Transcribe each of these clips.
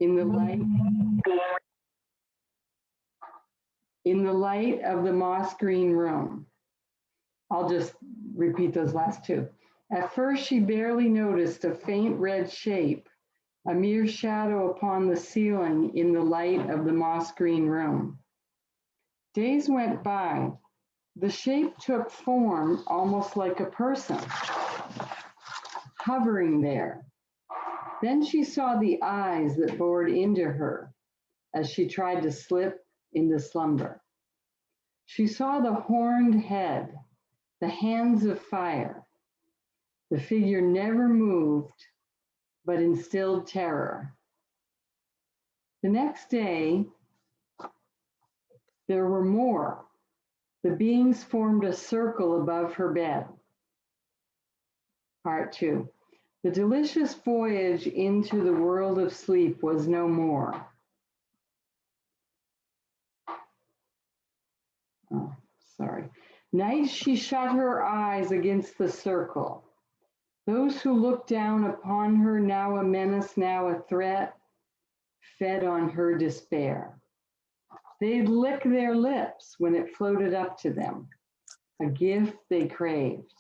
in the light of the moss green room. I'll just repeat those last two. At first, she barely noticed a faint red shape, a mere shadow upon the ceiling in the light of the moss green room. Days went by. The shape took form almost like a person, hovering there. Then she saw the eyes that bored into her as she tried to slip into slumber. She saw the horned head, the hands of fire. The figure never moved, but instilled terror. The next day, there were more. The beings formed a circle above her bed. Part 2. The delicious voyage into the world of sleep was no more. Oh, sorry. Night she shut her eyes against the circle. Those who looked down upon her, now a menace, now a threat, fed on her despair. They'd lick their lips when it floated up to them, a gift they craved.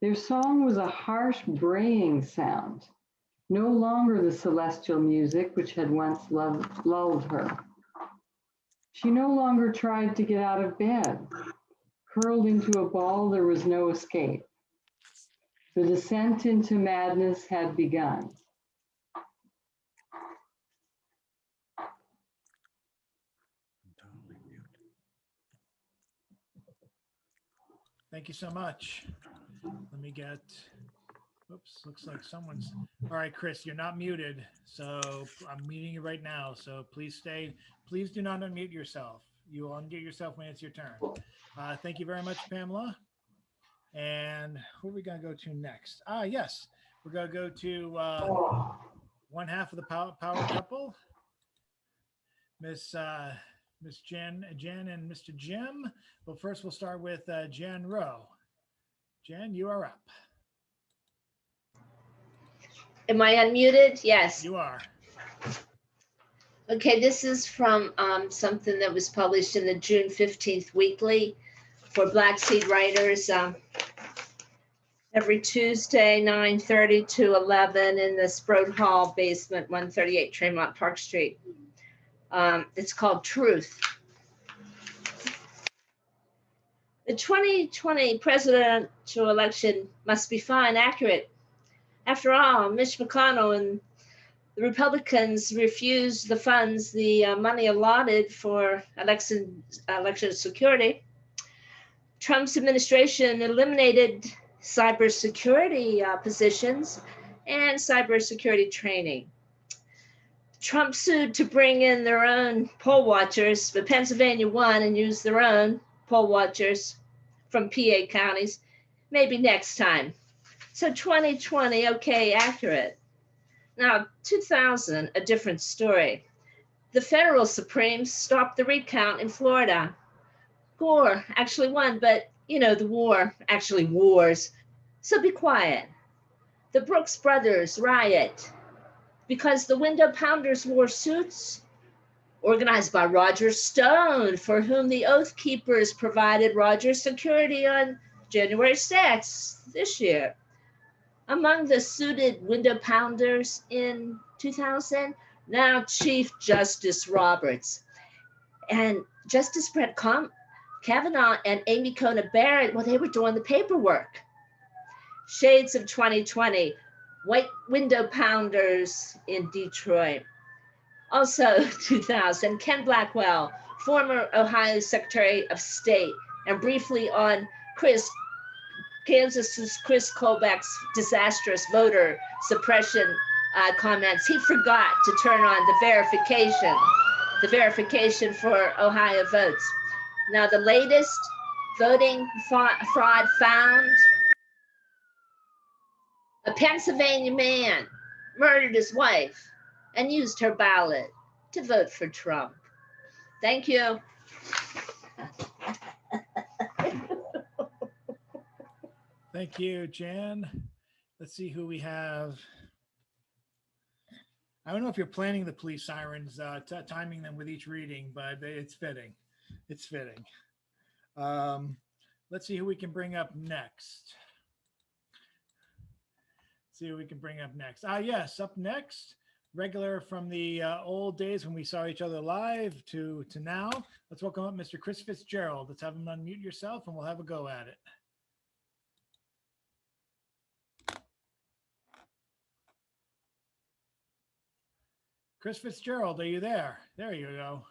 Their song was a harsh braying sound, no longer the celestial music which had once lulled her. She no longer tried to get out of bed. Curled into a ball, there was no escape. The descent into madness had begun. Thank you so much. Let me get, oops, looks like someone's, all right, Chris, you're not muted. So I'm muting you right now. So please stay, please do not unmute yourself. You will unmute yourself when it's your turn. Thank you very much, Pamela. And who are we gonna go to next? Yes, we're gonna go to one half of the power couple, Miss Jen and Mr. Jim. But first we'll start with Jen Rowe. Jen, you are up. Am I unmuted? Yes. You are. Okay, this is from something that was published in the June 15th Weekly for Black Seed Writers. Every Tuesday, 9:30 to 11 in the Sprode Hall basement, 138 Tremont Park Street. It's called Truth. The 2020 presidential election must be fine, accurate. After all, Mitch McConnell and the Republicans refused the funds, the money allotted for election security. Trump's administration eliminated cybersecurity positions and cybersecurity training. Trump sued to bring in their own poll watchers, but Pennsylvania won and used their own poll watchers from PA counties. Maybe next time. So 2020, okay, accurate. Now, 2000, a different story. The federal Supreme stopped the recount in Florida. Gore actually won, but you know, the war actually wars. So be quiet. The Brooks Brothers riot because the window pounders wore suits organized by Roger Stone, for whom the Oath Keepers provided Roger's security on January 6th this year. Among the suited window pounders in 2000, now Chief Justice Roberts and Justice Brett Kavanaugh and Amy Coney Barrett, well, they were doing the paperwork. Shades of 2020, white window pounders in Detroit. Also 2000, Ken Blackwell, former Ohio Secretary of State, and briefly on Kansas's Chris Kobach's disastrous voter suppression comments. He forgot to turn on the verification for Ohio votes. Now the latest voting fraud found: a Pennsylvania man murdered his wife and used her ballot to vote for Trump. Thank you. Thank you, Jan. Let's see who we have. I don't know if you're planning the police sirens, timing them with each reading, but it's fitting. It's fitting. Let's see who we can bring up next. See who we can bring up next. Yes, up next, regular from the old days when we saw each other live to now. Let's welcome up Mr. Chris Fitzgerald. Let's have him unmute yourself and we'll have a go at it. Chris Fitzgerald, are you there? There you go.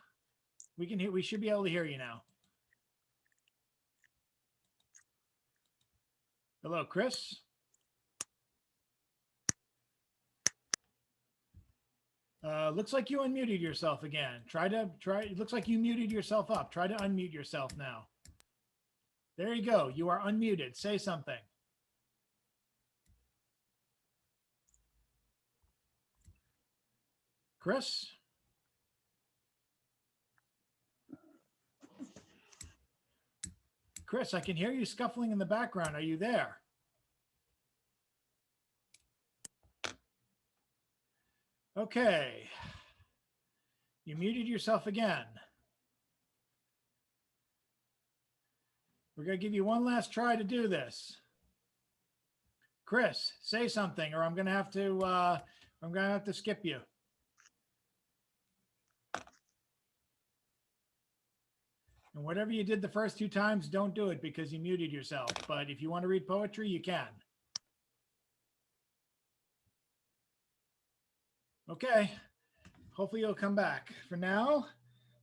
We can hear. We should be able to hear you now. Hello, Chris. Looks like you unmuted yourself again. It looks like you muted yourself up. Try to unmute yourself now. There you go. You are unmuted. Say something. Chris? Chris, I can hear you scuffling in the background. Are you there? Okay. You muted yourself again. We're going to give you one last try to do this. Chris, say something or I'm going to have to skip you. And whatever you did the first 2 times, don't do it because you muted yourself. But if you want to read poetry, you can. Okay. Hopefully you'll come back. For now,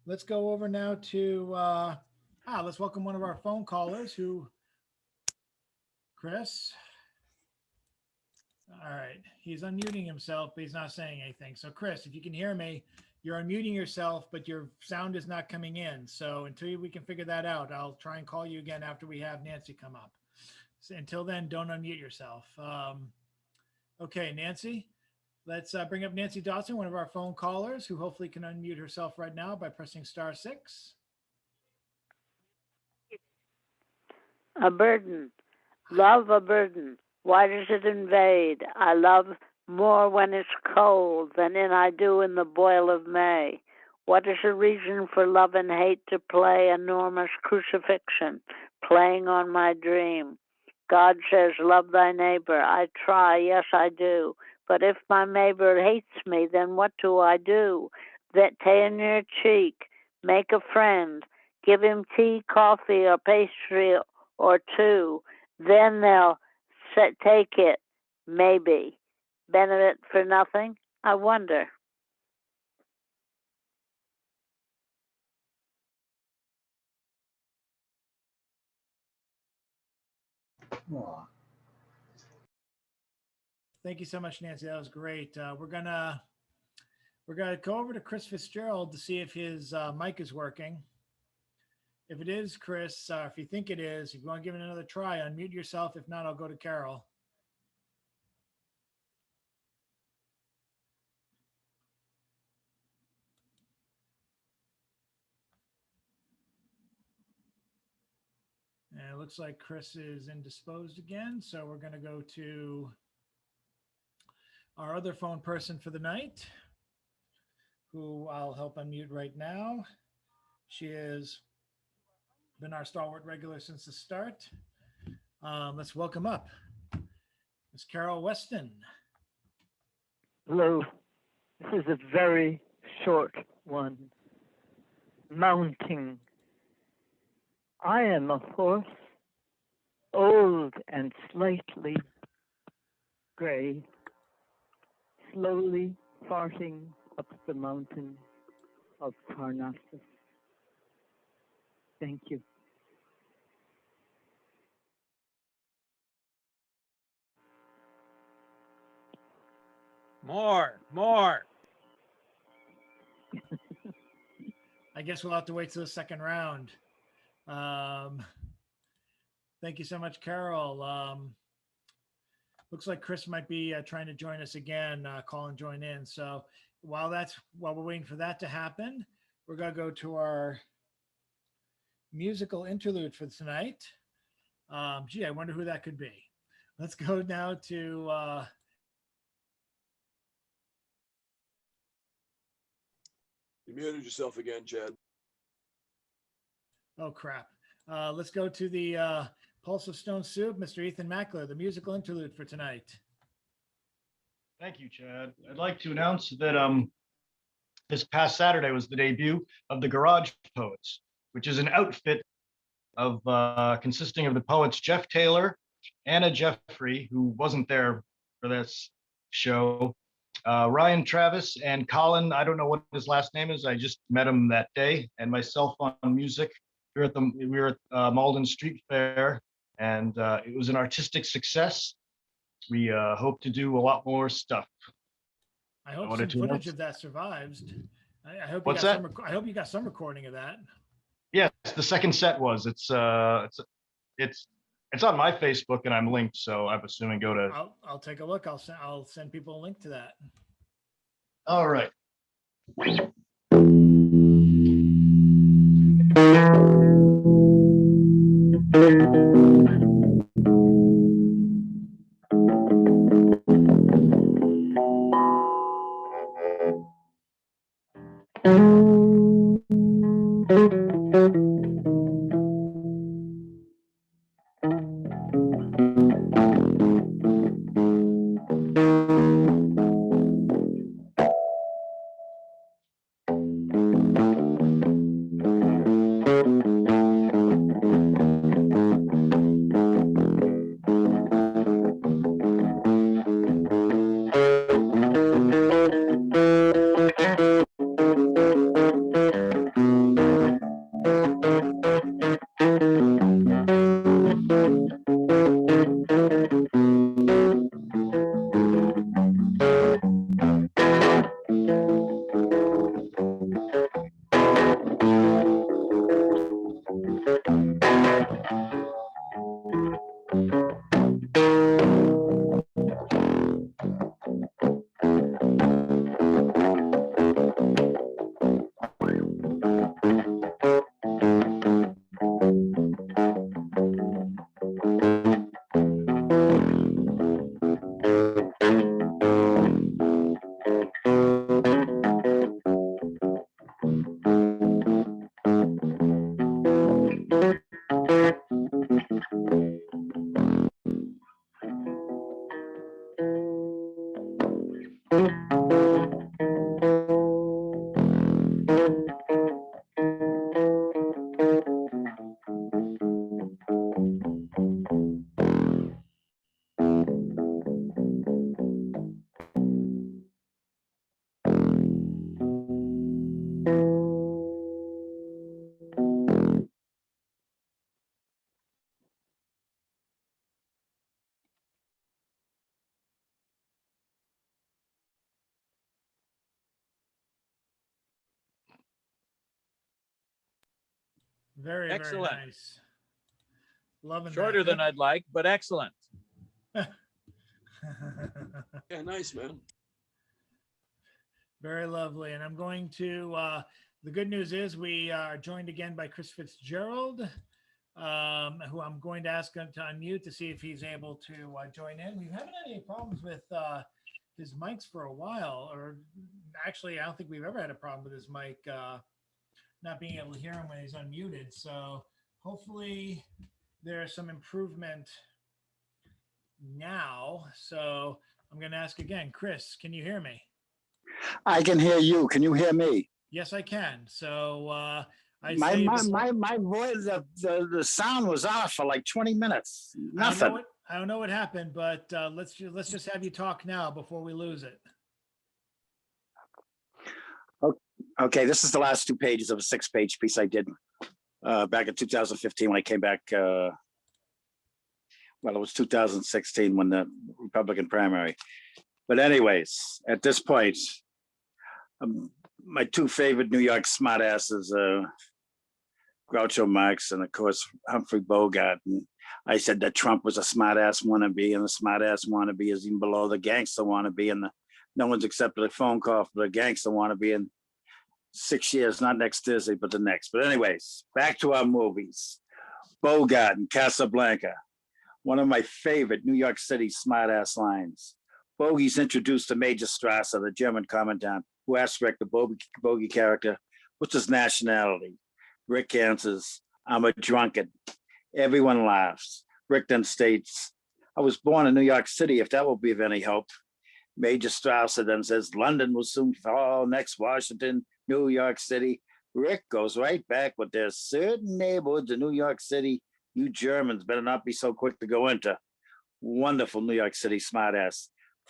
let's go over now to, let's welcome one of our phone callers Chris. All right. He's unmuting himself, but he's not saying anything. So Chris, if you can hear me, you're unmuting yourself, but your sound is not coming in. So until we can figure that out, I'll try and call you again after we have Nancy come up. So until then, don't unmute yourself. Okay, Nancy, let's bring up Nancy Dawson, one of our phone callers, who hopefully can unmute herself right now by pressing *6. A burden. Love a burden. Why does it invade? I love more when it's cold than I do in the boil of May. What is a reason for love and hate to play enormous crucifixion, playing on my dream? God says, love thy neighbor. I try, yes, I do. But if my neighbor hates me, then what do I do? That in your cheek, make a friend, give him tea, coffee, or pastry or 2. Then they'll take it, maybe. Benefit for nothing? I wonder. Thank you so much, Nancy. That was great. We're gonna go over to Chris Fitzgerald to see if his mic is working. If it is, Chris, if you think it is, if you want to give it another try, unmute yourself. If not, I'll go to Carol. And it looks like Chris is indisposed again. So we're going to go to our other phone person for the night, who I'll help unmute right now. She has been our stalwart regular since the start. Let's welcome up Miss Carol Weston. Hello. This is a very short one. Mounting. I am a horse, old and slightly gray, slowly farting up the mountain of Parnassus. Thank you. More. I guess we'll have to wait till the second round. Thank you so much, Carol. Looks like Chris might be trying to join us again, call and join in. So while we're waiting for that to happen, we're going to go to our musical interlude for tonight. I wonder who that could be. Let's go now to You muted yourself again, Chad. Oh, crap. Let's go to the Pulse of Stone Soup, Mr. Ethan Mackler, the musical interlude for tonight. Thank you, Chad. I'd like to announce that this past Saturday was the debut of the Garage Poets, which is an outfit of consisting of the poets Jeff Taylor, Anna Jeffrey, who wasn't there for this show, Ryan Travis, and Colin. I don't know what his last name is. I just met him that day, and myself on music. We were at Malden Street Fair, and it was an artistic success. We hope to do a lot more stuff. I hope some footage of that survives. I hope you What's got that? I hope you got some recording of that. Yes, the second set was. It's on my Facebook, and I'm linked. So I'm assuming go to. I'll take a look. I'll send people a link to that. All right. Very, Excellent. very nice. Loving Shorter that. than I'd like, but excellent. Yeah, nice, man. Very lovely. And I'm going to, the good news is we are joined again by Chris Fitzgerald, who I'm going to ask him to unmute to see if he's able to join in. We haven't had any problems with his mics for a while, or actually, I don't think we've ever had a problem with his mic not being able to hear him when he's unmuted. So hopefully there's some improvement now. So I'm going to ask again, Chris, can you hear me? I can hear you. Can you hear me? Yes, I can. So My voice, the sound was off for like 20 minutes. Nothing. I don't know what happened, but let's just have you talk now before we lose it. Okay, this is the last 2 pages of a 6-page piece I did back in 2015 when I came back. Well, it was 2016 when the Republican primary. But anyways, at this point, my 2 favorite New York smartasses, Groucho Marx and of course Humphrey Bogart. And I said that Trump was a smartass wannabe, and the smartass wannabe is even below the gangster wannabe, and no one's accepted a phone call for the gangster wannabe in 6 years, not next Thursday, but the next. But anyways, back to our movies. Bogart and Casablanca. One of my favorite New York City smartass lines. Bogey's introduced to Major Strasser, the German commandant, who asked Rick, the bogey character, what's his nationality? Rick answers, I'm a drunkard. Everyone laughs. Rick then states, I was born in New York City, if that will be of any help. Major Strauss then says, London will soon fall, next Washington, New York City. Rick goes right back, but there's certain neighborhoods in New York City you Germans better not be so quick to go into. Wonderful New York City smartass,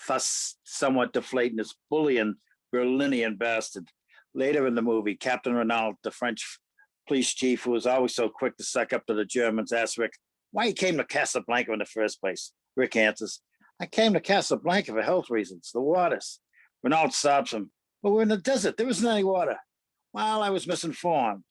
thus somewhat deflating this bullying Berlinian bastard. Later in the movie, Captain Renault, the French police chief who was always so quick to suck up to the Germans, asks Rick why he came to Casablanca in the first place. Rick answers, I came to Casablanca for health reasons, the waters. Renault stops him, but we're in the desert, there isn't any water. Well, I was misinformed.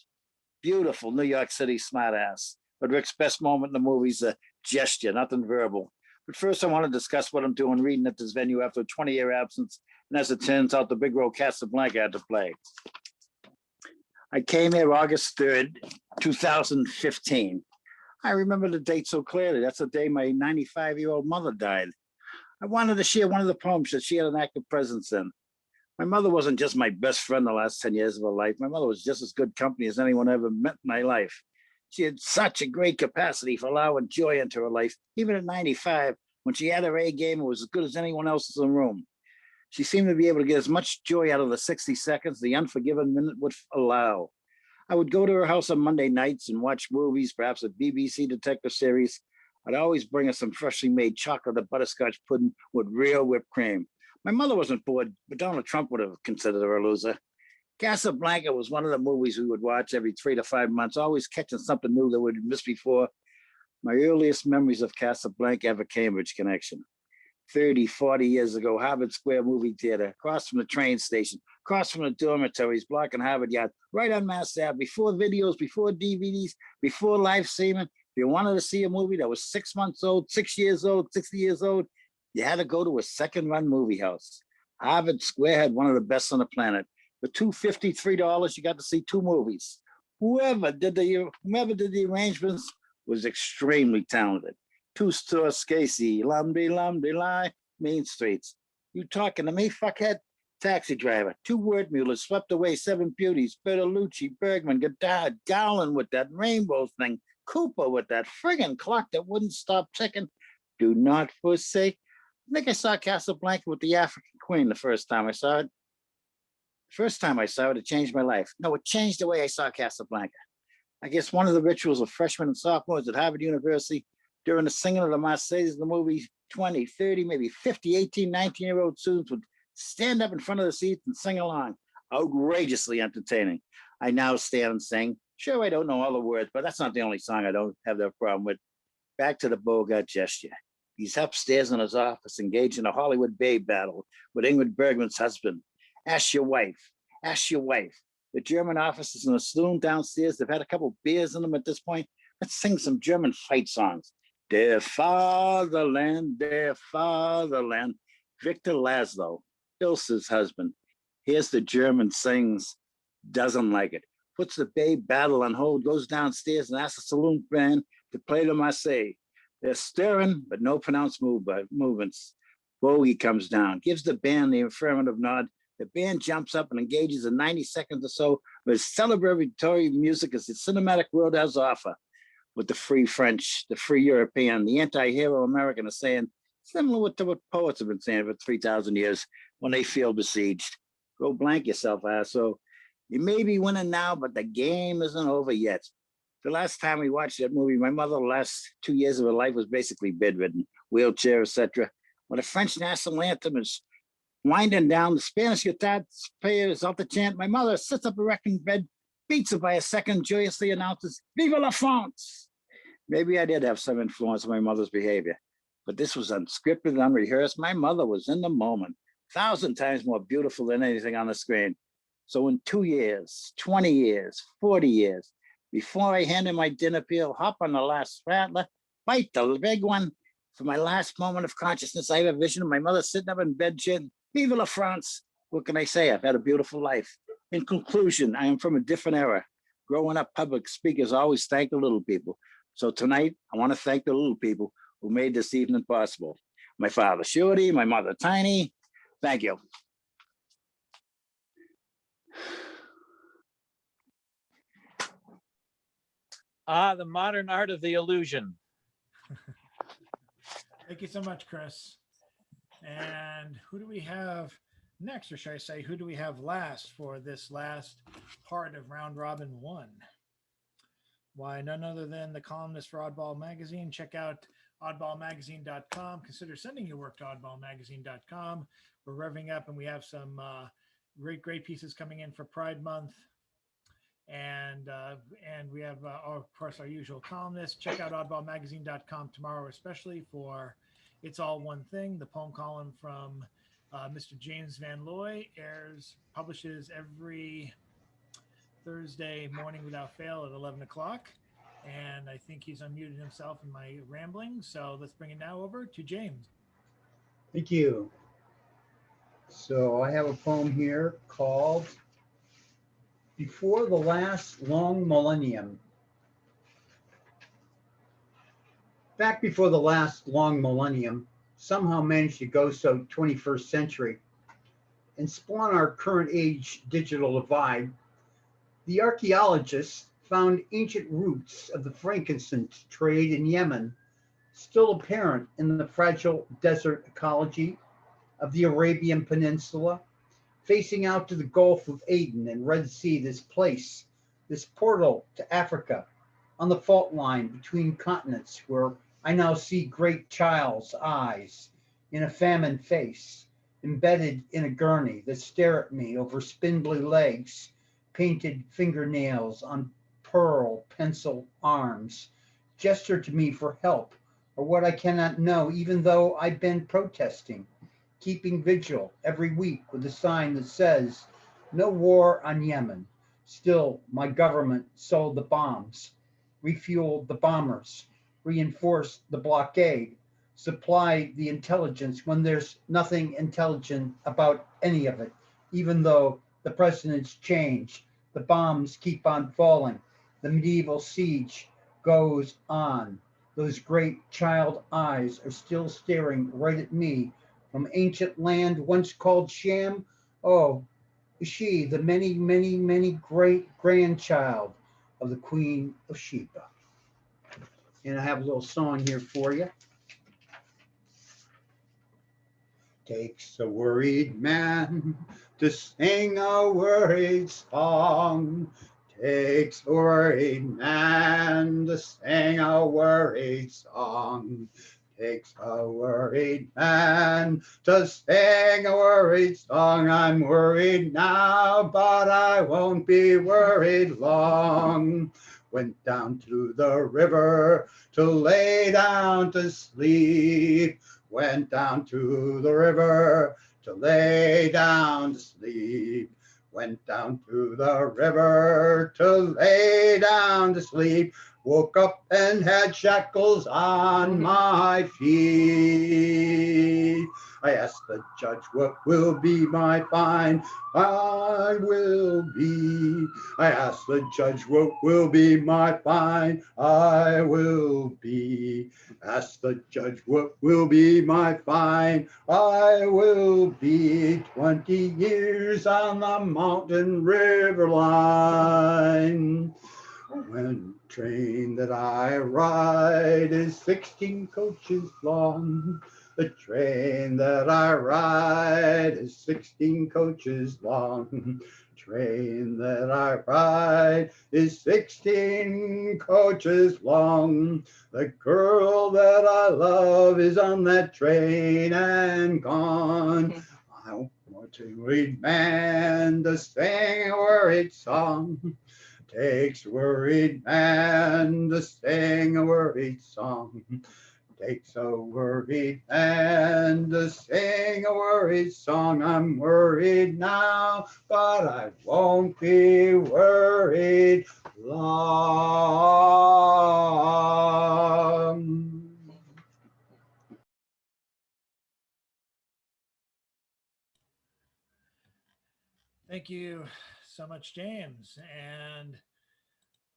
Beautiful New York City smartass. But Rick's best moment in the movie is a gesture, nothing verbal. But first, I want to discuss what I'm doing reading at this venue after a 20-year absence. And as it turns out, the big role Casablanca had to play. I came here August 3rd, 2015. I remember the date so clearly. That's the day my 95-year-old mother died. I wanted to share one of the poems that she had an active presence in. My mother wasn't just my best friend the last 10 years of her life. My mother was just as good company as anyone I ever met in my life. She had such a great capacity for allowing joy into her life. Even at 95, when she had her A game, it was as good as anyone else's in the room. She seemed to be able to get as much joy out of the 60 seconds the unforgiven minute would allow. I would go to her house on Monday nights and watch movies, perhaps a BBC detective series. I'd always bring her some freshly made chocolate or butterscotch pudding with real whipped cream. My mother wasn't bored, but Donald Trump would have considered her a loser. Casablanca was one of the movies we would watch every 3 to 5 months, always catching something new that we'd missed before. My earliest memories of Casablanca have a Cambridge connection. 30, 40 years ago, Harvard Square Movie Theater, across from the train station, across from the dormitories, blocking Harvard Yard, right on Mass Ave, before videos, before DVDs, before live streaming. If you wanted to see a movie that was 6 months old, 6 years old, 60 years old, you had to go to a second-run movie house. Harvard Square had one of the best on the planet. For $2.53, you got to see 2 movies. Whomever did the arrangements was extremely talented. 2 stores, Casey, Lumby, Main Streets. You talking to me, fuckhead? Taxi driver, 2 word mules, swept away 7 beauties, Bertolucci, Bergman, Godard, Garland with that rainbow thing, Cooper with that friggin' clock that wouldn't stop ticking. Do not forsake. I think I saw Casablanca with the African Queen the first time I saw it. First time I saw it, it changed my life. No, it changed the way I saw Casablanca. I guess one of the rituals of freshmen and sophomores at Harvard University during the singing of the Marseillaise in the movie, 20, 30, maybe 50, 18, 19-year-old students would stand up in front of the seats and sing along. Outrageously entertaining. I now stand and sing. Sure, I don't know all the words, but that's not the only song I don't have that problem with. Back to the Bogart gesture. He's upstairs in his office, engaged in a Hollywood babe battle with Ingrid Bergman's husband. Ask your wife. Ask your wife. The German officers in the saloon downstairs, they've had a couple beers in them at this point. Let's sing some German fight songs. Der Fatherland, der Fatherland. Victor Laszlo, Ilse's husband. Here's the German sings, doesn't like it. Puts the babe battle on hold, goes downstairs and asks the saloon band to play the Marseillaise. They're stirring, but no pronounced movements. Bogey comes down, gives the band the affirmative nod. The band jumps up and engages in 90 seconds or so of celebratory music as the cinematic world has to offer. With the free French, the free European, the anti-hero American are saying, similar to what poets have been saying for 3,000 years when they feel besieged. Go blank yourself, asshole. You may be winning now, but the game isn't over yet. The last time we watched that movie, my mother, the last 2 years of her life was basically bedridden, wheelchair, etc. When the French national anthem is winding down, the Spanish guitar player is out to chant. My mother sits up erect in bed, beats it by a second, joyously announces, Vive la France! Maybe I did have some influence on my mother's behavior, but this was unscripted, unrehearsed. My mother was in the moment, 1,000 times more beautiful than anything on the screen. So in 2 years, 20 years, 40 years, before I hand in my dinner pail, hop on the last rattler, bite the big one. For my last moment of consciousness, I have a vision of my mother sitting up in bed chanting, Vive la France! What can I say? I've had a beautiful life. In conclusion, I am from a different era. Growing up, public speakers always thank the little people. So tonight, I want to thank the little people who made this evening possible. My father, Shorty, my mother, Tiny. Thank you. The modern art of the illusion. Thank you so much, Chris. And who do we have next, or should I say, who do we have last for this last part of round robin 1? Why, none other than the columnist for Oddball Magazine. Check out oddballmagazine.com. Consider sending your work to oddballmagazine.com. We're revving up, and we have some great pieces coming in for Pride Month. And we have, of course, our usual columnists. Check out oddballmagazine.com tomorrow, especially for It's All One Thing, the poem column from Mr. James Van Looy, publishes every Thursday morning without fail at 11 o'clock. And I think he's unmuted himself in my rambling. So let's bring it now over to James. Thank you. So I have a poem here called Before the Last Long Millennium. Back before the last long millennium, somehow managed to go so 21st century and spawn our current age digital divide, the archaeologists found ancient roots of the frankincense trade in Yemen still apparent in the fragile desert ecology of the Arabian Peninsula, facing out to the Gulf of Aden and Red Sea, this place, this portal to Africa, on the fault line between continents, where I now see great child's eyes in a famine face, embedded in a gurney that stare at me over spindly legs, painted fingernails on pearl pencil arms, gesture to me for help or what I cannot know, even though I've been protesting, keeping vigil every week with a sign that says, no war on Yemen. Still, my government sold the bombs, refueled the bombers, reinforced the blockade, supplied the intelligence when there's nothing intelligent about any of it, even though the president's changed. The bombs keep on falling. The medieval siege goes on. Those great child eyes are still staring right at me from ancient land once called Sham. Oh, is she the many, many, many great grandchild of the Queen of Sheba? And I have a little song here for you. Takes a worried man to sing a worried song. Takes a worried man to sing a worried song. Takes a worried man to sing a worried song. I'm worried now, but I won't be worried long. Went down to the river to lay down to sleep. Went down to the river to lay down to sleep. Went down to the river to lay down to sleep. Woke up and had shackles on my feet. I asked the judge, what will be my fine? I will be. I asked the judge, what will be my fine? I will be. Asked the judge, what will be my fine? I will be. 20 years on the mountain river line. When the train that I ride is 16 coaches long. The train that I ride is 16 coaches long. Train that I ride is 16 coaches long. The girl that I love is on that train and gone. I want to read man to sing a worried song. Takes a worried man to sing a worried song. Takes a worried man to sing a worried song. I'm worried now, but I won't be worried long. Thank you so much, James. And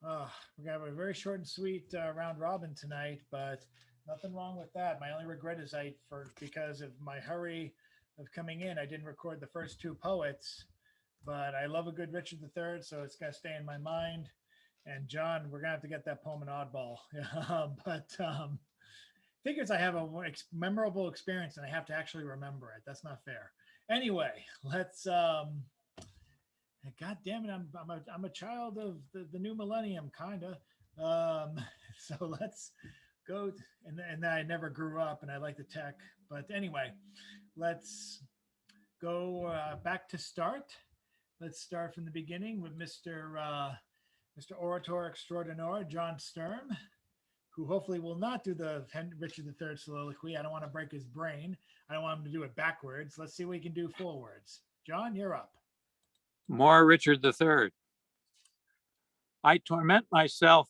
we're gonna have a very short and sweet round robin tonight, but nothing wrong with that. My only regret is because of my hurry of coming in, I didn't record the first two poets, but I love a good Richard III, so it's gonna stay in my mind. And John, we're gonna have to get that poem an oddball. But figures I have a memorable experience and I have to actually remember it. That's not fair. Anyway, let's God damn it, I'm a child of the new millennium, kinda. So let's go. And I never grew up, and I like the tech. But anyway, let's go back to start. Let's start from the beginning with Mr. Orator Extraordinaire, John Sturm, who hopefully will not do the Richard III soliloquy. I don't want to break his brain. I don't want him to do it backwards. Let's see what he can do forwards. John, you're up. More Richard III. I torment myself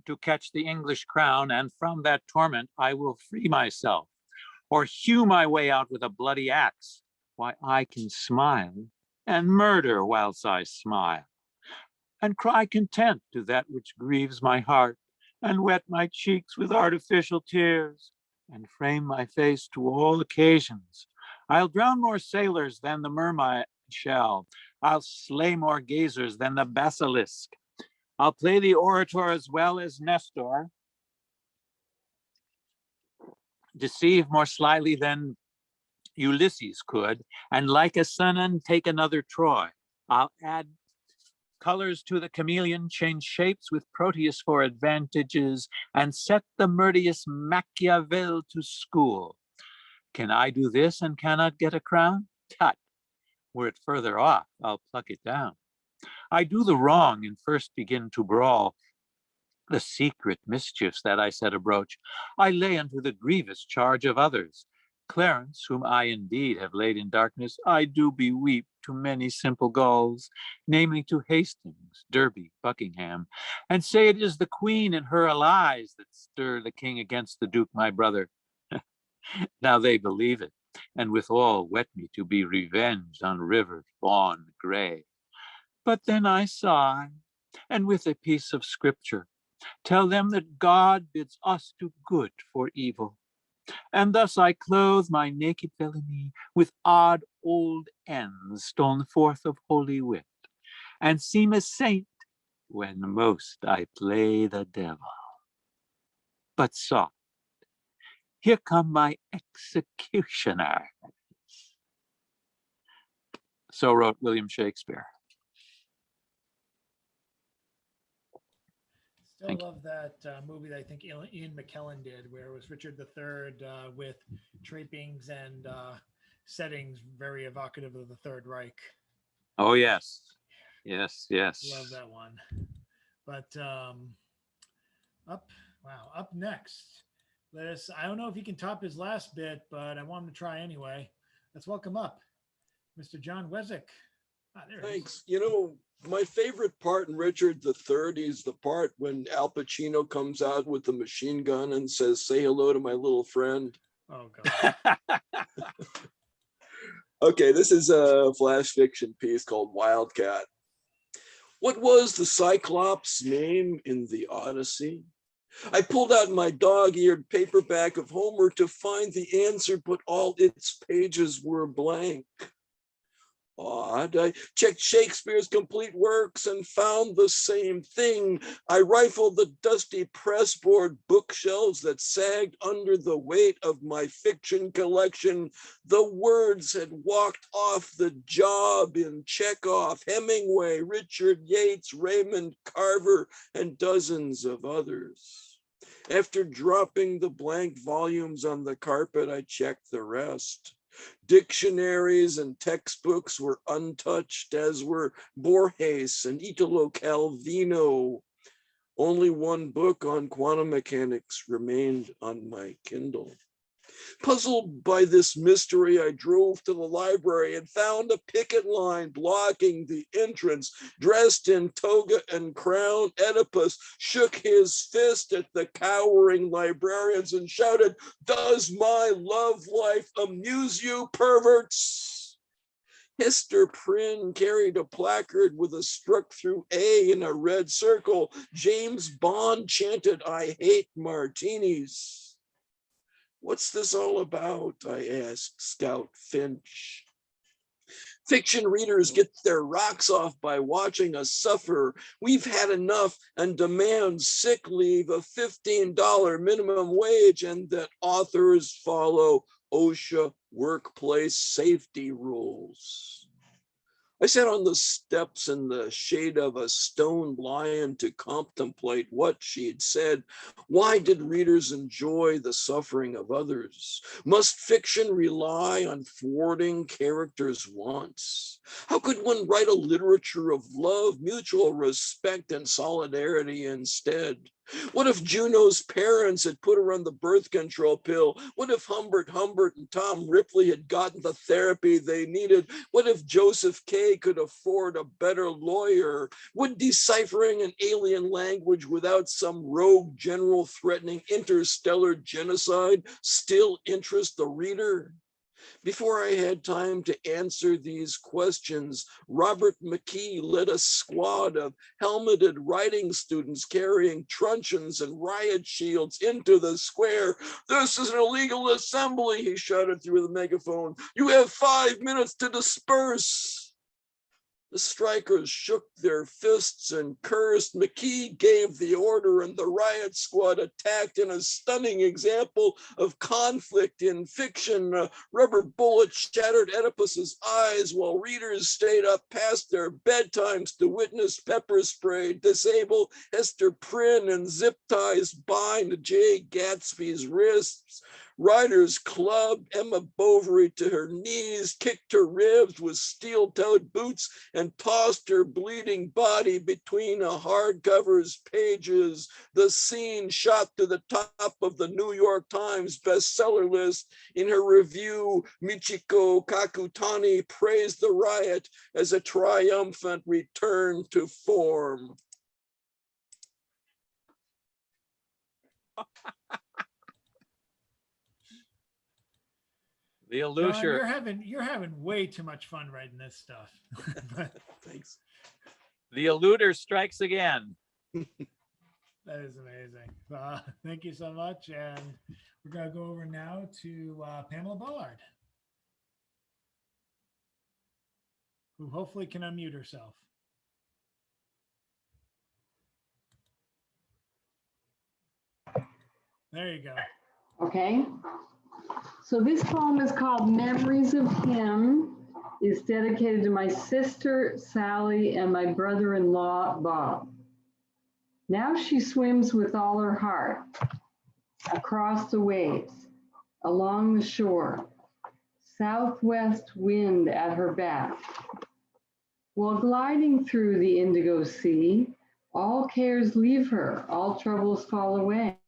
to catch the English crown, and from that torment I will free myself, or hew my way out with a bloody axe. Why, I can smile and murder whilst I smile, and cry content to that which grieves my heart, and wet my cheeks with artificial tears, and frame my face to all occasions. I'll drown more sailors than the mermaid shall. I'll slay more gazers than the basilisk. I'll play the orator as well as Nestor, deceive more slyly than Ulysses could, and like a Sinon take another Troy. I'll add colors to the chameleon, change shapes with Proteus for advantages, and set the murderous Machiavel to school. Can I do this and cannot get a crown? Tut, were it further off, I'll pluck it down. I do the wrong and first begin to brawl. The secret mischiefs that I set abroach, I lay unto the grievous charge of others. Clarence, whom I indeed have laid in darkness, I do beweep to many simple gulls, namely to Hastings, Derby, Buckingham, and say it is the queen and her allies that stir the king against the duke my brother. Now they believe it, and withal wet me to be revenged on river Fawn gray. But then I sigh, and with a piece of scripture, tell them that God bids us do good for evil. And thus I clothe my naked villainy with odd old ends stolen forth of holy wit, and seem a saint when most I play the devil. But soft, here come my executioners. So wrote William Shakespeare. Still love that movie that I think Ian McKellen did, where it was Richard III with trappings and settings very evocative of the Third Reich. Oh, yes. Yes, yes. Love that one. But up next, I don't know if he can top his last bit, but I want him to try anyway. Let's welcome up Mr. Jon Wesick. Thanks. You know, my favorite part in Richard III is the part when Al Pacino comes out with the machine gun and says, "Say hello to my little friend." Oh, God. Okay, this is a flash fiction piece called Wildcat. What was the Cyclops' name in the Odyssey? I pulled out my dog-eared paperback of Homer to find the answer, but all its pages were blank. Odd. I checked Shakespeare's complete works and found the same thing. I rifled the dusty pressboard bookshelves that sagged under the weight of my fiction collection. The words had walked off the job in Chekhov, Hemingway, Richard Yates, Raymond Carver, and dozens of others. After dropping the blank volumes on the carpet, I checked the rest. Dictionaries and textbooks were untouched, as were Borges and Italo Calvino. Only one book on quantum mechanics remained on my Kindle. Puzzled by this mystery, I drove to the library and found a picket line blocking the entrance. Dressed in toga and crown, Oedipus shook his fist at the cowering librarians and shouted, "Does my love life amuse you, perverts?" Hester Prynne carried a placard with a struck through A in a red circle. James Bond chanted, "I hate martinis." "What's this all about?" I asked Scout Finch. Fiction readers get their rocks off by watching us suffer. We've had enough and demand sick leave, a $15 minimum wage, and that authors follow OSHA workplace safety rules. I sat on the steps in the shade of a stone lion to contemplate what she'd said. Why did readers enjoy the suffering of others? Must fiction rely on thwarting characters' wants? How could one write a literature of love, mutual respect, and solidarity instead? What if Juno's parents had put her on the birth control pill? What if Humbert and Tom Ripley had gotten the therapy they needed? What if Joseph K. could afford a better lawyer? Would deciphering an alien language without some rogue general threatening interstellar genocide still interest the reader? Before I had time to answer these questions, Robert McKee led a squad of helmeted writing students carrying truncheons and riot shields into the square. "This is an illegal assembly," he shouted through the megaphone. "You have 5 minutes to disperse." The strikers shook their fists and cursed. McKee gave the order, and the riot squad attacked in a stunning example of conflict in fiction. A rubber bullet shattered Oedipus's eyes while readers stayed up past their bedtimes to witness pepper spray disable Hester Prynne and zip ties bind Jay Gatsby's wrists. Riders clubbed Emma Bovary to her knees, kicked her ribs with steel-toed boots, and tossed her bleeding body between a hardcover's pages. The scene shot to the top of the New York Times bestseller list. In her review, Michiko Kakutani praised the riot as a triumphant return to form. The John, illusion. you're having way too much fun writing this stuff. Thanks. The eluder strikes again. That is amazing. Thank you so much. And we're going to go over now to Pamela Bullard, who hopefully can unmute herself. There you go. Okay. So this poem is called Memories of Him. It's dedicated to my sister, Sally, and my brother-in-law, Bob. Now she swims with all her heart across the waves, along the shore, southwest wind at her back. While gliding through the indigo sea, all cares leave her, all troubles fall away.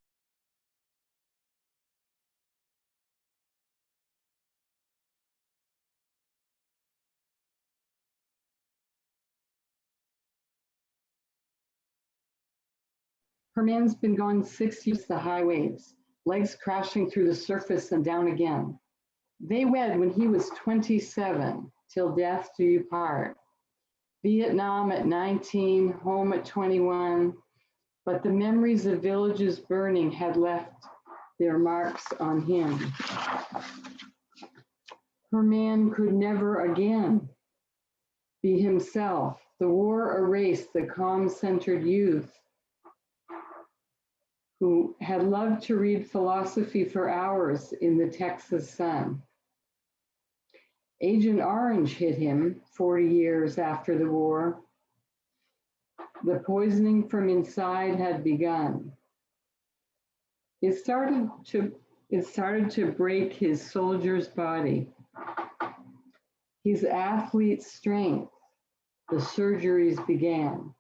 Her man's been gone 6 years, the high waves, legs crashing through the surface and down again. They wed when he was 27, till death do you part. Vietnam at 19, home at 21, but the memories of villages burning had left their marks on him. Her man could never again be himself. The war erased the calm-centered youth who had loved to read philosophy for hours in the Texas sun. Agent Orange hit him 40 years after the war. The poisoning from inside had begun. It started to break his soldier's body, his athlete's strength. The surgeries began.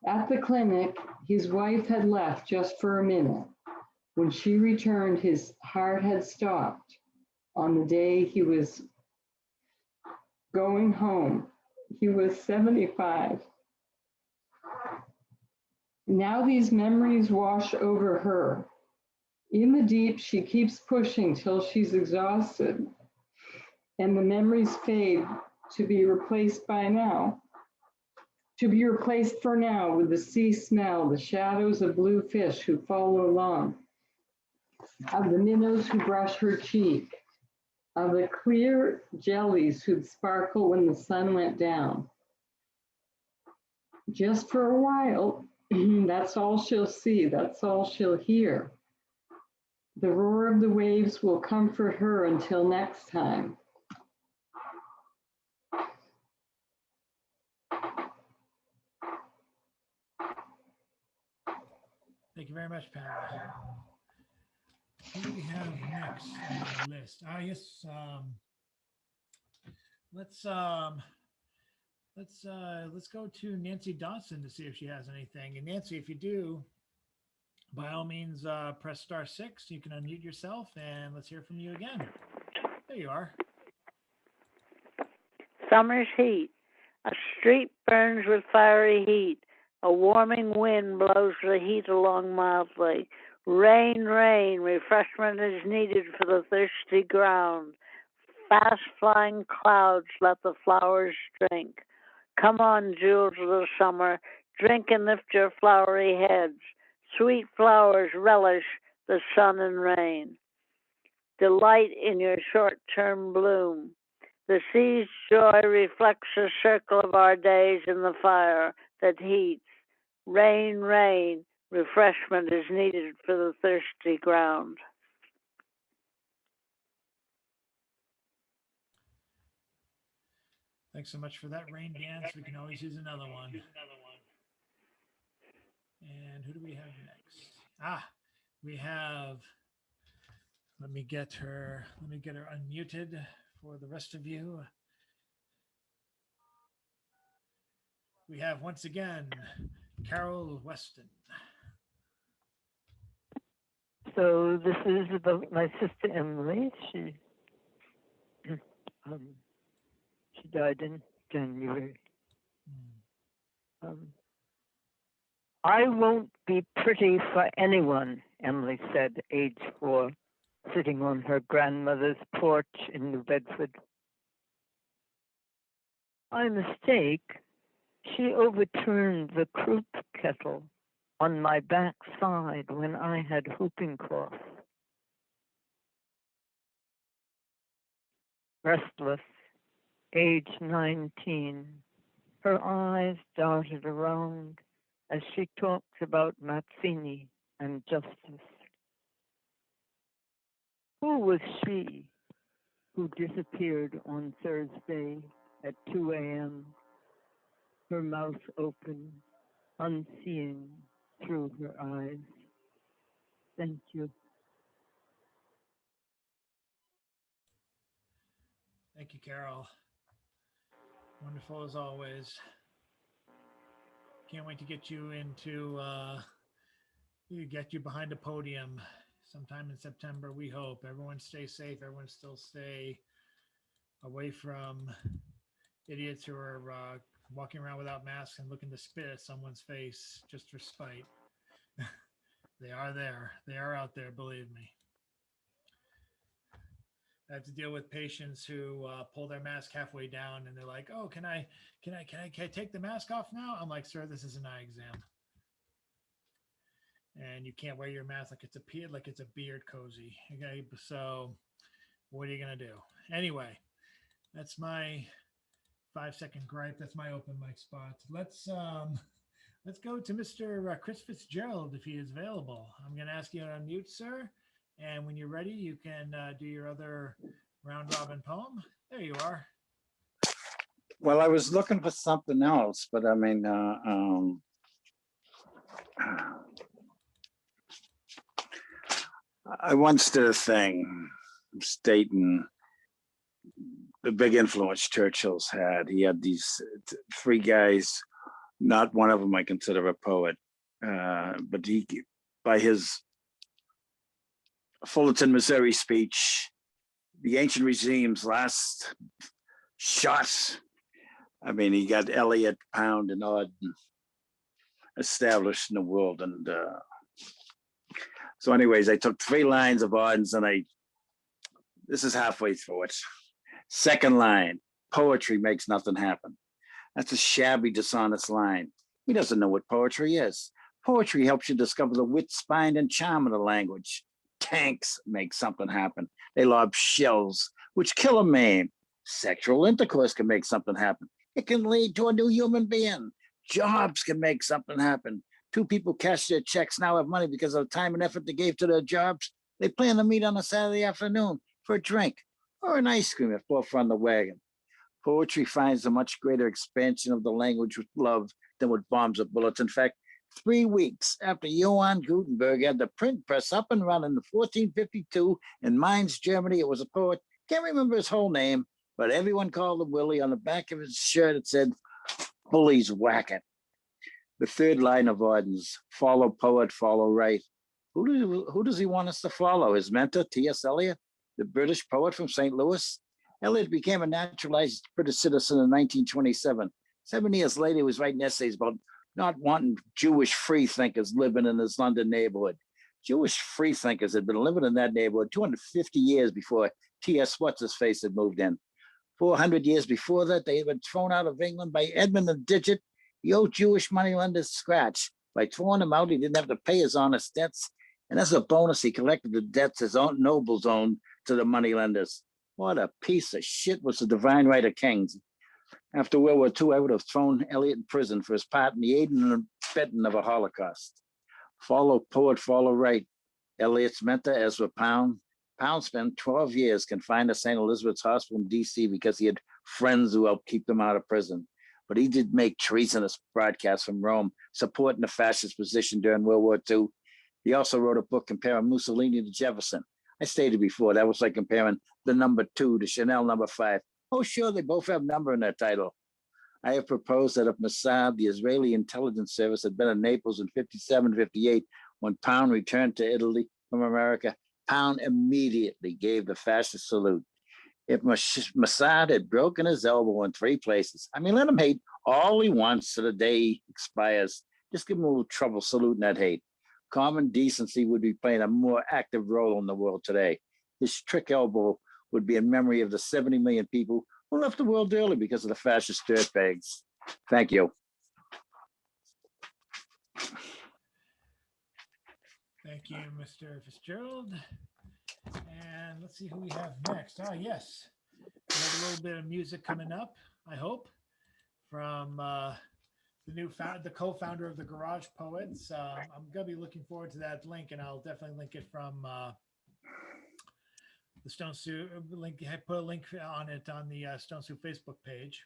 At the clinic, his wife had left just for a minute. When she returned, his heart had stopped on the day he was going home. He was 75. Now these memories wash over her. In the deep, she keeps pushing till she's exhausted, and the memories fade to be replaced for now with the sea smell, the shadows of blue fish who follow along, of the minnows who brush her cheek, of the clear jellies who'd sparkle when the sun went down. Just for a while, that's all she'll see, that's all she'll hear. The roar of the waves will comfort her until next time. Thank you very much, Pamela. Who do we have next on our list? Yes, let's go to Nancy Dawson to see if she has anything. And Nancy, if you do, by all means, press *6. You can unmute yourself and let's hear from you again. There you are. Summer's heat. A street burns with fiery heat. A warming wind blows the heat along mildly. Rain, rain, refreshment is needed for the thirsty ground. Fast flying clouds let the flowers drink. Come on, jewels of the summer, drink and lift your flowery heads. Sweet flowers relish the sun and rain. Delight in your short-term bloom. The sea's joy reflects the circle of our days in the fire that heats. Rain, rain, refreshment is needed for the thirsty ground. Thanks so much for that rain dance. We can always use another one. And who do we have next? We have, let me get her unmuted for the rest of you. We have once again, Carol Weston. So this is about my sister Emily. She died in January. I won't be pretty for anyone, Emily said, age 4, sitting on her grandmother's porch in New Bedford. By mistake, she overturned the croup kettle on my backside when I had whooping cough. Restless, age 19, her eyes darted around as she talked about Mazzini and justice. Who was she who disappeared on Thursday at 2 a.m., her mouth open, unseeing through her eyes? Thank you. Thank you, Carol. Wonderful as always. Can't wait to get you get you behind a podium sometime in September, we hope. Everyone stay safe. Everyone still stay away from idiots who are walking around without masks and looking to spit at someone's face just for spite. They are there. They are out there, believe me. I have to deal with patients who pull their mask halfway down and they're like, "Oh, can I take the mask off now?" I'm like, "Sir, this is an eye exam, and you can't wear your mask like it's a beard cozy." Okay, so what are you gonna do? Anyway, that's my 5-second gripe. That's my open mic spot. Let's go to Mr. Chris Fitzgerald if he is available. I'm gonna ask you to unmute, sir. And when you're ready, you can do your other round robin poem. There you are. Well, I was looking for something else, but I mean, I once did a thing stating the big influence Churchill's had. He had these 3 guys, not one of them I consider a poet, but he, by his Fullerton, Missouri speech, the ancient regime's last shot. I mean, he got Eliot, Pound, and Odd established in the world. And so anyways, I took 3 lines of Auden's and this is halfway through it. Second line, poetry makes nothing happen. That's a shabby, dishonest line. He doesn't know what poetry is. Poetry helps you discover the wit, spine, and charm of the language. Tanks make something happen. They lob shells which kill or maim. Sexual intercourse can make something happen. It can lead to a new human being. Jobs can make something happen. Two people cash their checks now have money because of the time and effort they gave to their jobs. They plan to meet on a Saturday afternoon for a drink or an ice cream if both are on the wagon. Poetry finds a much greater expansion of the language with love than with bombs or bullets. In fact, 3 weeks after Johann Gutenberg had the print press up and running in 1452 in Mainz, Germany, it was a poet. Can't remember his whole name, but everyone called him Willie. On the back of his shirt, it said, "Bullies whack it." The third line of Auden's, follow poet, follow right. Who does he want us to follow? His mentor, T.S. Eliot, the British poet from St. Louis? Eliot became a naturalized British citizen in 1927. 7 years later, he was writing essays about not wanting Jewish freethinkers living in his London neighborhood. Jewish freethinkers had been living in that neighborhood 250 years before T.S. What's-His-Face had moved in. 400 years before that, they had been thrown out of England by Edmund the Digit. He owed Jewish moneylenders scratch. By throwing him out, he didn't have to pay his honest debts. And as a bonus, he collected the debts his own nobles owned to the moneylenders. What a piece of shit was the divine right of kings. After World War II, I would have thrown Eliot in prison for his part in the aiding and abetting of a Holocaust. Follow poet, follow right. Eliot's mentor, Ezra Pound. Pound spent 12 years confined to St. Elizabeth's Hospital in D.C. because he had friends who helped keep him out of prison. But he did make treasonous broadcasts from Rome, supporting the fascist position during World War II. He also wrote a book comparing Mussolini to Jefferson. I stated before, that was like comparing the number 2 to Chanel number 5. Oh, sure, they both have number in their title. I have proposed that if Mossad, the Israeli intelligence service, had been in Naples in 57, 58, when Pound returned to Italy from America, Pound immediately gave the fascist salute. If Mossad had broken his elbow in 3 places, I mean, let him hate all he wants to the day he expires. Just give him a little trouble saluting that hate. Common decency would be playing a more active role in the world today. His trick elbow would be in memory of the 70 million people who left the world early because of the fascist dirtbags. Thank you. Thank you, Mr. Fitzgerald. And let's see who we have next. Ah, yes. We have a little bit of music coming up, I hope, from the co-founder of the Garage Poets. I'm going to be looking forward to that link, and I'll definitely link it from the Stone Soup link. I put a link on it on the Stone Soup Facebook page.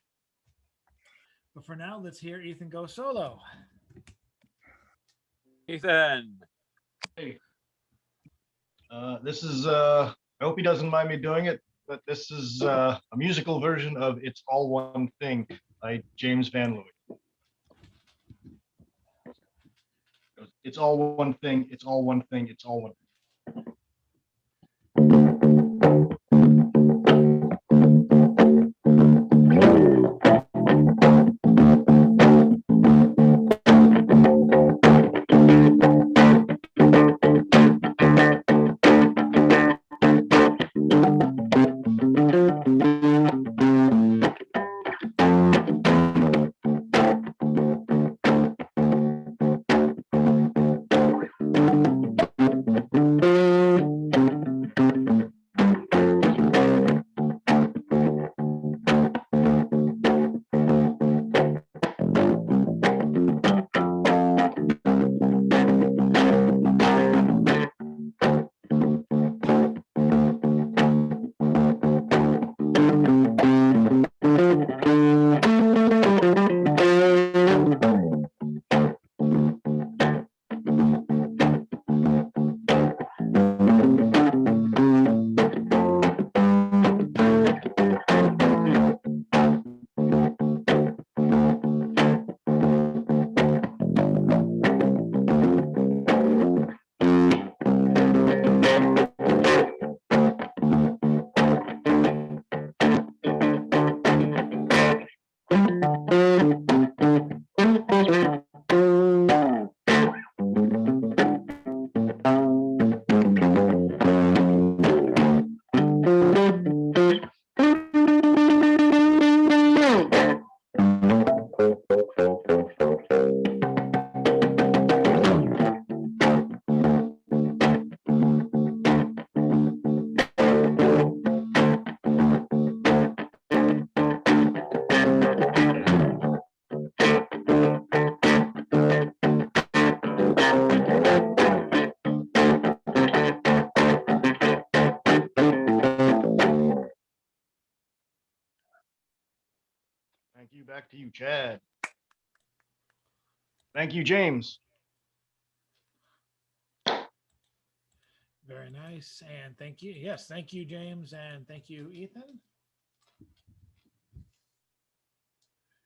But for now, let's hear Ethan go solo. Ethan. Hey. This is, I hope he doesn't mind me doing it, but this is a musical version of It's All One Thing by James Van Louis. It's all one thing, it's all one thing, it's all one thing. to you, Chad. Thank you, James. Very nice. And thank you. Yes, thank you, James. And thank you, Ethan.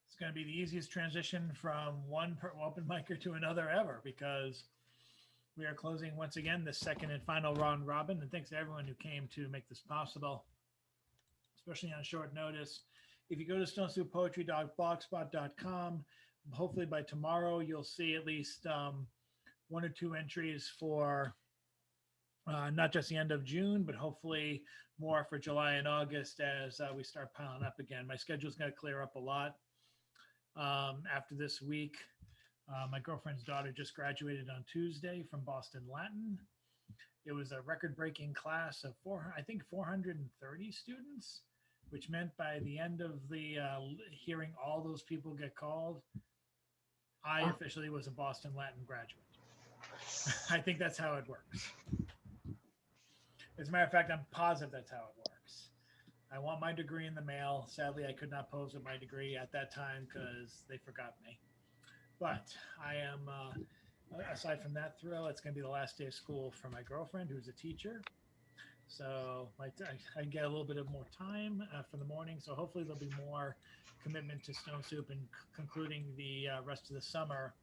It's going to be the easiest transition from one open micer to another ever, because we are closing once again the second and final round robin. And thanks to everyone who came to make this possible, especially on short notice. If you go to stonesouppoetry.blogspot.com, hopefully by tomorrow, you'll see at least 1 or 2 entries for not just the end of June, but hopefully more for July and August as we start piling up again. My schedule is going to clear up a lot after this week. My girlfriend's daughter just graduated on Tuesday from Boston Latin. It was a record-breaking class of 430 students, which meant by the end of the hearing all those people get called, I officially was a Boston Latin graduate. I think that's how it works. As a matter of fact, I'm positive that's how it works. I want my degree in the mail. Sadly, I could not pose with my degree at that time because they forgot me. But I am, aside from that thrill, it's going to be the last day of school for my girlfriend, who's a teacher. So I get a little bit of more time for the morning. So hopefully there'll be more commitment to Stone Soup and concluding the rest of the summer,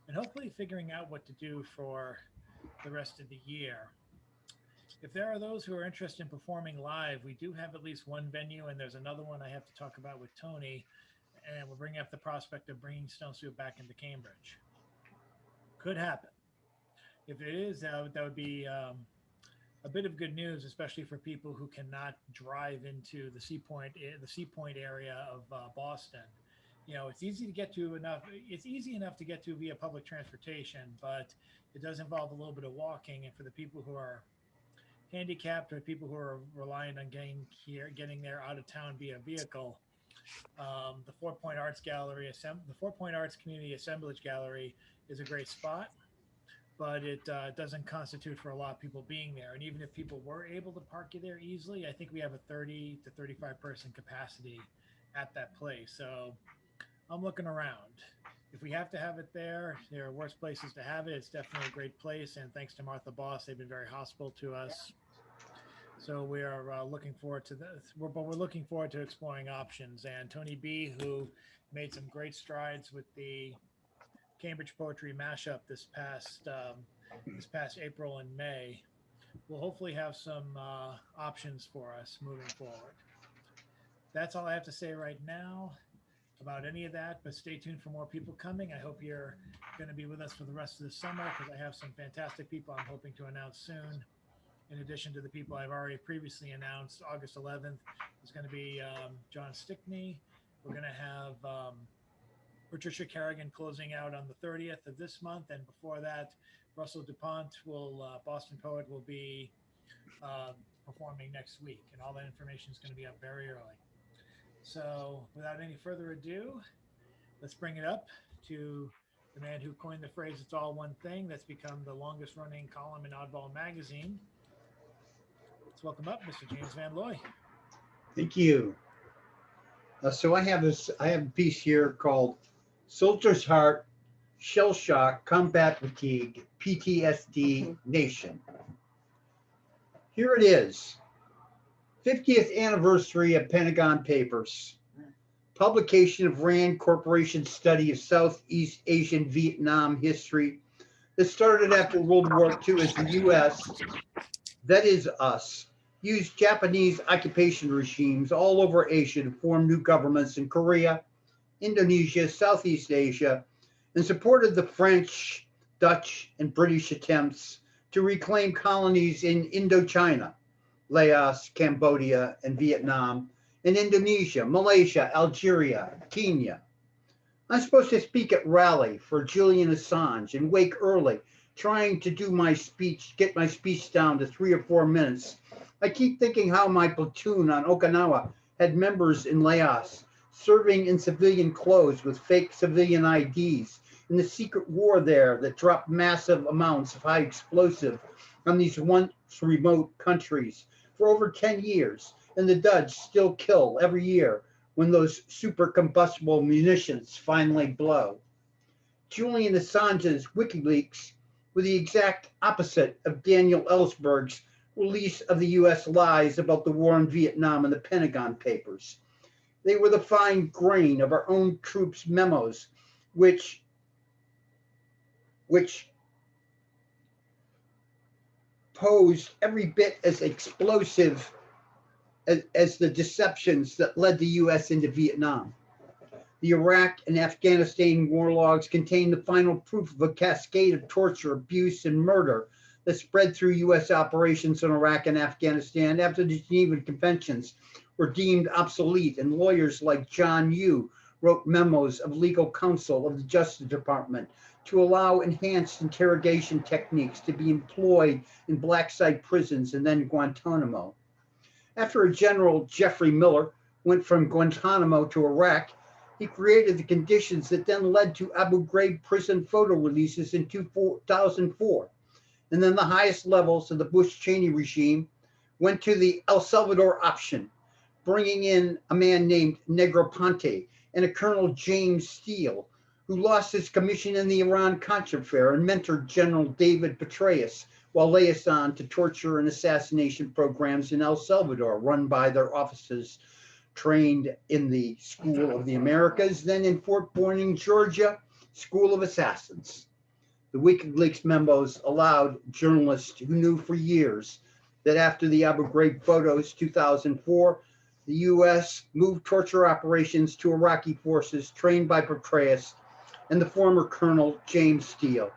and hopefully figuring out what to do for the rest of the year. If there are those who are interested in performing live, we do have at least one venue, and there's another one I have to talk about with Tony, and we're bringing up the prospect of bringing Stone Soup back into Cambridge. Could happen. If it is, that would be a bit of good news, especially for people who cannot drive into the Sea Point area of Boston. You know, it's easy to get to enough. It's easy enough to get to via public transportation, but it does involve a little bit of walking. And for the people who are handicapped or people who are reliant on getting there out of town via vehicle, the 4 Point Arts Gallery, the 4 Point Arts Community Assemblage Gallery is a great spot, but it doesn't constitute for a lot of people being there. And even if people were able to park you there easily, I think we have a 30 to 35 person capacity at that place. So I'm looking around. If we have to have it there are worse places to have it. It's definitely a great place. And thanks to Martha Boss, they've been very hospitable to us. So we are looking forward to this, but we're looking forward to exploring options. And Tony B., who made some great strides with the Cambridge Poetry Mashup this past April and May, will hopefully have some options for us moving forward. That's all I have to say right now about any of that, but stay tuned for more people coming. I hope you're going to be with us for the rest of the summer, because I have some fantastic people I'm hoping to announce soon. In addition to the people I've already previously announced, August 11th is going to be John Stickney. We're going to have Patricia Kerrigan closing out on the 30th of this month. And before that, Russell DuPont, Boston poet, will be performing next week. And all that information is going to be up very early. So without any further ado, let's bring it up to the man who coined the phrase, "It's all one thing," that's become the longest running column in Oddball magazine. Let's welcome up Mr. James Van Looy. Thank you. So I have a piece here called Soldier's Heart, Shell Shock, Combat Fatigue, PTSD Nation. Here it is. 50th anniversary of Pentagon Papers. Publication of RAND Corporation's study of Southeast Asian Vietnam history that started after World War II as the U.S., that is us, used Japanese occupation regimes all over Asia to form new governments in Korea, Indonesia, Southeast Asia, and supported the French, Dutch, and British attempts to reclaim colonies in Indochina, Laos, Cambodia, and Vietnam, and Indonesia, Malaysia, Algeria, Kenya. I'm supposed to speak at rally for Julian Assange and wake early, trying to do my speech, get my speech down to 3 or 4 minutes. I keep thinking how my platoon on Okinawa had members in Laos serving in civilian clothes with fake civilian IDs in the secret war there that dropped massive amounts of high explosive on these once remote countries for over 10 years. And the Dutch still kill every year when those super combustible munitions finally blow. Julian Assange's WikiLeaks were the exact opposite of Daniel Ellsberg's release of the US lies about the war in Vietnam in the Pentagon Papers. They were the fine grain of our own troops' memos, which posed every bit as explosive as the deceptions that led the US into Vietnam. The Iraq and Afghanistan war logs contain the final proof of a cascade of torture, abuse, and murder that spread through US operations in Iraq and Afghanistan after the Geneva Conventions were deemed obsolete, and lawyers like John Yoo wrote memos of legal counsel of the Justice Department to allow enhanced interrogation techniques to be employed in black site prisons and then Guantanamo. After a General Jeffrey Miller went from Guantanamo to Iraq, he created the conditions that then led to Abu Ghraib prison photo releases in 2004. And then the highest levels of the Bush-Cheney regime went to the El Salvador option, bringing in a man named Negroponte and a Colonel James Steele, who lost his commission in the Iran-Contra affair and mentored General David Petraeus while liaison to torture and assassination programs in El Salvador run by their officers trained in the School of the Americas, then in Fort Benning, Georgia, School of Assassins. The WikiLeaks memos allowed journalists who knew for years that after the Abu Ghraib photos 2004, the US moved torture operations to Iraqi forces trained by Petraeus and the former Colonel James Steele,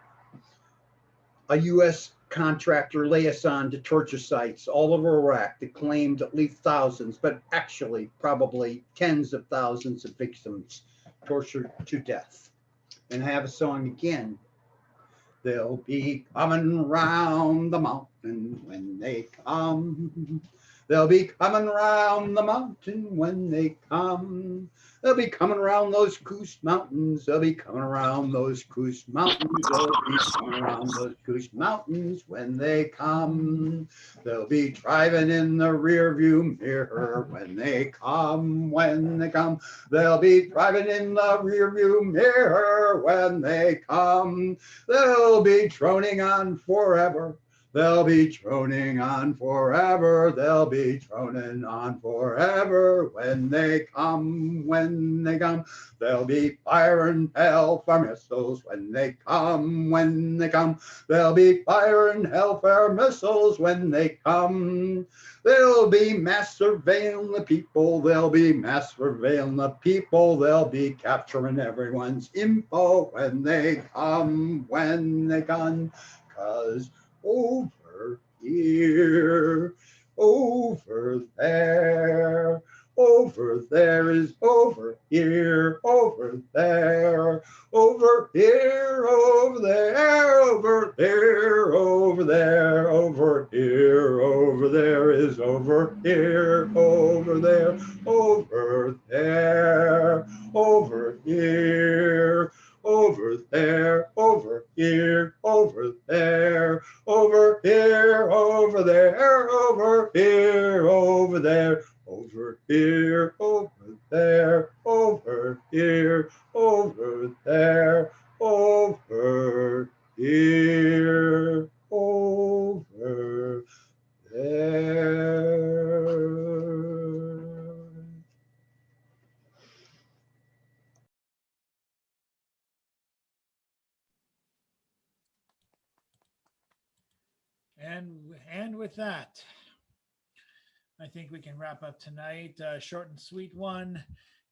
a US contractor liaison to torture sites all over Iraq that claimed at least thousands, but actually probably tens of thousands of victims tortured to death. And I have a song again. They'll be coming round the mountain when they come. They'll be coming round the mountain when they come. They'll be coming around those Coos Mountains. They'll be coming around those Coos Mountains. They'll be coming around those Coos Mountains when they come. They'll be driving in the rear view mirror when they come, when they come. They'll be driving in the rear view mirror when they come. They'll be droning on forever. They'll be droning on forever. They'll be droning on forever when they come, when they come. They'll be firing hellfire missiles when they come, when they come. They'll be firing hellfire missiles when they come. They'll be mass surveilling the people. They'll be mass surveilling the people. They'll be capturing everyone's info when they come, when they come. 'Cause over here, over there is over here, over there, over here, over there, over here, over there, over here, over there is over here, over there, over there, over here. Over there, over here, over there, over here, over there, over here, over there, over here, over there, over here, over there, over here, over there. And with that, I think we can wrap up tonight. Short and sweet one.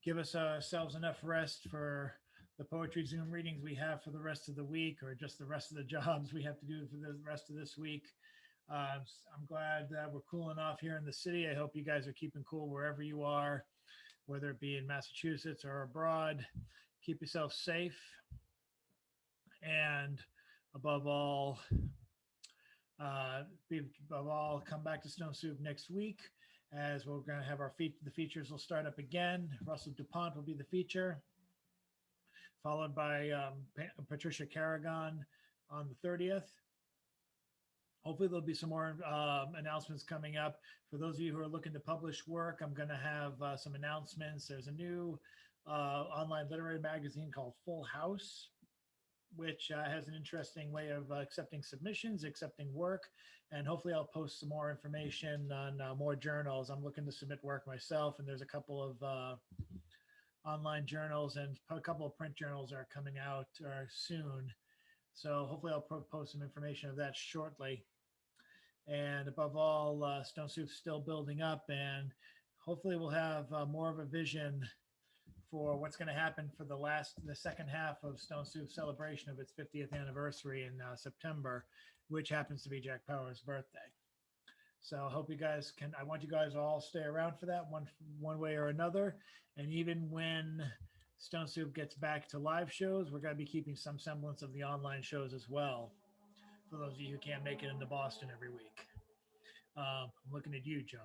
Give us ourselves enough rest for the poetry Zoom readings we have for the rest of the week, or just the rest of the jobs we have to do for the rest of this week. I'm glad that we're cooling off here in the city. I hope you guys are keeping cool wherever you are, whether it be in Massachusetts or abroad. Keep yourself safe. And above all, come back to Stone Soup next week, as we're going to have the features will start up again. Russell DuPont will be the feature, followed by Patricia Carrigan on the 30th. hopefully there'll be some more announcements coming up. For those of you who are looking to publish work, I'm going to have some announcements. There's a new online literary magazine called Full House, which has an interesting way of accepting submissions, accepting work, and hopefully I'll post some more information on more journals. I'm looking to submit work myself, and there's a couple of online journals and a couple of print journals are coming out soon. So hopefully I'll post some information of that shortly. And above all, Stone Soup's still building up, and hopefully we'll have more of a vision for what's going to happen for the second half of Stone Soup's celebration of its 50th anniversary in September, which happens to be Jack Power's birthday. So I hope you guys I want you guys to all stay around for that one way or another. And even when Stone Soup gets back to live shows, we're going to be keeping some semblance of the online shows as well, for those of you who can't make it into Boston every week. I'm looking at you, John.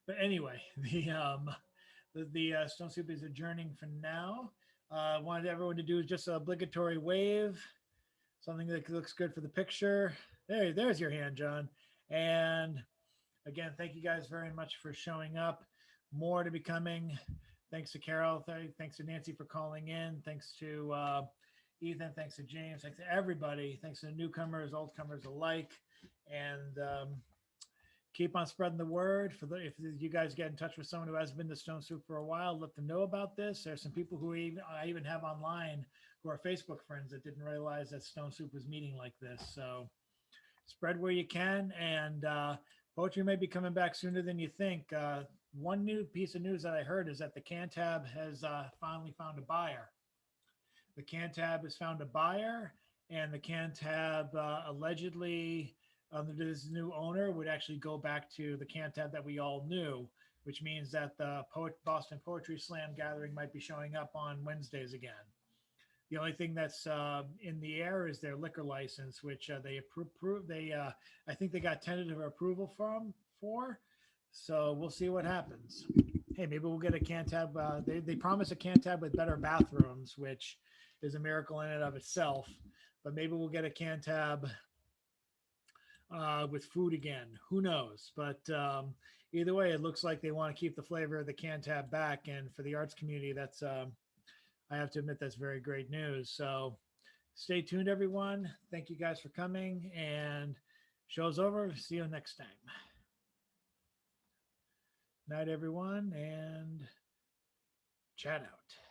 But anyway, the Stone Soup is adjourning for now. Wanted everyone to do just an obligatory wave, something that looks good for the picture. There's your hand, John. And again, thank you guys very much for showing up. More to be coming. Thanks to Carol. Thanks to Nancy for calling in. Thanks to Ethan. Thanks to James. Thanks to everybody. Thanks to the newcomers, old comers alike. And keep on spreading the word. If you guys get in touch with someone who hasn't been to Stone Soup for a while, let them know about this. There's some people who I even have online who are Facebook friends that didn't realize that Stone Soup was meeting like this. So spread where you can. And poetry may be coming back sooner than you think. One new piece of news that I heard is that the Cantab has finally found a buyer. The Cantab has found a buyer, and the Cantab allegedly, under this new owner, would actually go back to the Cantab that we all knew, which means that the Boston Poetry Slam gathering might be showing up on Wednesdays again. The only thing that's in the air is their liquor license, which they approved. I think they got tentative approval for. So we'll see what happens. Hey, maybe we'll get a Cantab. They promise a Cantab with better bathrooms, which is a miracle in and of itself. But maybe we'll get a Cantab with food again. Who knows? But either way, it looks like they want to keep the flavor of the Cantab back. And for the arts community, that's I have to admit that's very great news. So stay tuned, everyone. Thank you guys for coming. And show's over. See you next time. Night, everyone, and chat out.